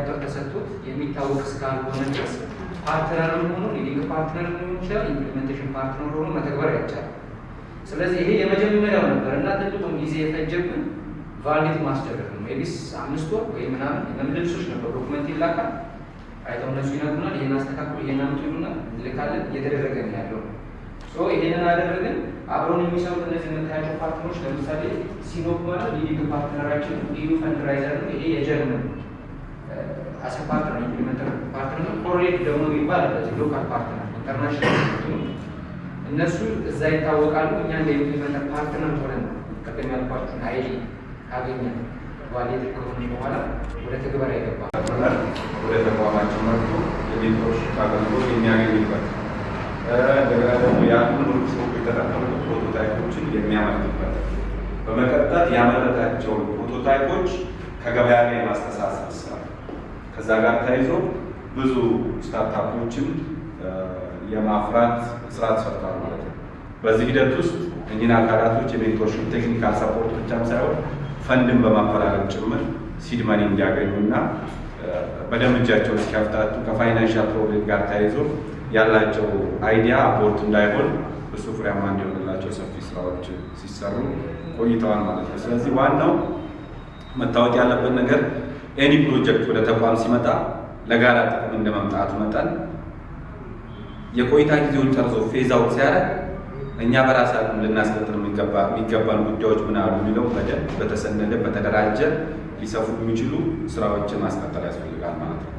ቁጥር ተሰጥቶት የሚታወቅ እስካልሆነ ድረስ ፓርትነርም ሆኖ ሊዲንግ ፓርትነር ሊሆን ይችላል፣ ኢምፕሊሜንቴሽን ፓርትነር ሆኖ መተግበር አይቻልም። ስለዚህ ይሄ የመጀመሪያው ነበር እና ትልቁን ጊዜ የፈጀብን ቫሊድ ማስደረግ ነው። ሜቢስ 5 ወር ወይ ምናምን የመምልሶች ነበር። ዶክመንት ይላካል፣ አይተው እነሱ ይነግሩናል፣ ይሄን አስተካክሉ፣ ይሄን አምጡ ይሉናል፣ እንልካለን። እየተደረገ ነው ያለው። ይሄንን አደረግን። አብሮን የሚሰሩት እነዚህ የምታያቸው ፓርትነሮች ለምሳሌ ሲኖፕ ማለት ሊዲንግ ፓርትነራችን ኢዩ ፈንድራይዘር ነው። ይሄ የጀርመን አሰ ፓርትነር ኢምፕሊሜንተር ፓርትነር ኮሬት ደግሞ የሚባል በዚህ ሎካል ፓርትነር ኢንተርናሽናል ነው። እነሱ እዛ ይታወቃሉ። እኛ እንደ ኢምፕሊሜንተር ፓርትነር ሆነን ቀደም ያልኳችሁን አይዲ ካገኘን ቫሊድ ከሆነ በኋላ ወደ ተግባር ይገባል። ወደ ተቋማቸው መጥቶ የሜንቶርሺፕ አገልግሎት የሚያገኝበት እንደገና ደግሞ ያሉን ወርክሾፕ የተጠቀሙ ፕሮቶታይፖችን የሚያመርትበት በመቀጠል ያመረታቸውን ፕሮቶታይፖች ከገበያ ላይ ማስተሳሰር ስራ ከዛ ጋር ተያይዞ ብዙ ስታርታፖችን የማፍራት ስራ ተሰርቷል ማለት ነው። በዚህ ሂደት ውስጥ እኚህን አካላቶች የሜንቶርሺፕ ቴክኒካል ሰፖርት ብቻም ሳይሆን ፈንድን በማፈላለግ ጭምር ሲድ መኒ እንዲያገኙና በደንብ እጃቸውን እስኪያፍታቱ ከፋይናንሻል ፕሮብሌም ጋር ተያይዞ ያላቸው አይዲያ አፖርት እንዳይሆን እሱ ፍሬያማ እንዲሆንላቸው ሰፊ ስራዎች ሲሰሩ ቆይተዋል ማለት ነው። ስለዚህ ዋናው መታወቅ ያለበት ነገር ኤኒ ፕሮጀክት ወደ ተቋም ሲመጣ ለጋራ ጥቅም እንደመምጣቱ መጠን የቆይታ ጊዜውን ጨርሶ ፌዝ አውት ሲያደርግ እኛ በራሳችን ልናስቀጥል የሚገባን ጉዳዮች ምን አሉ የሚለው በደንብ በተሰነደ በተደራጀ ሊሰፉ የሚችሉ ስራዎችን ማስቀጠል ያስፈልጋል ማለት ነው።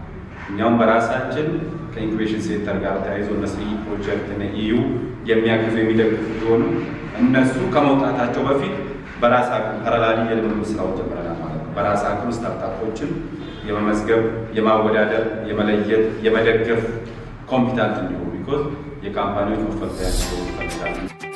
እኛውም በራሳችን ከኢንኩቤሽን ሴንተር ጋር ተያይዞ እነሱ ፕሮጀክት እና ኢዩ የሚያግዙ የሚደግፉ ቢሆኑ እነሱ ከመውጣታቸው በፊት በራስ አቅም ፓራላሊ የልምምድ ስራው ጀምረናል ማለት ነው። በራስ አቅም ስታርታፖችን የመመዝገብ፣ የማወዳደር፣ የመለየት፣ የመደገፍ ኮምፒታንት እንዲሆኑ ቢኮዝ የካምፓኒዎች መፈልፈያ እንዲሆኑ ይፈልጋሉ።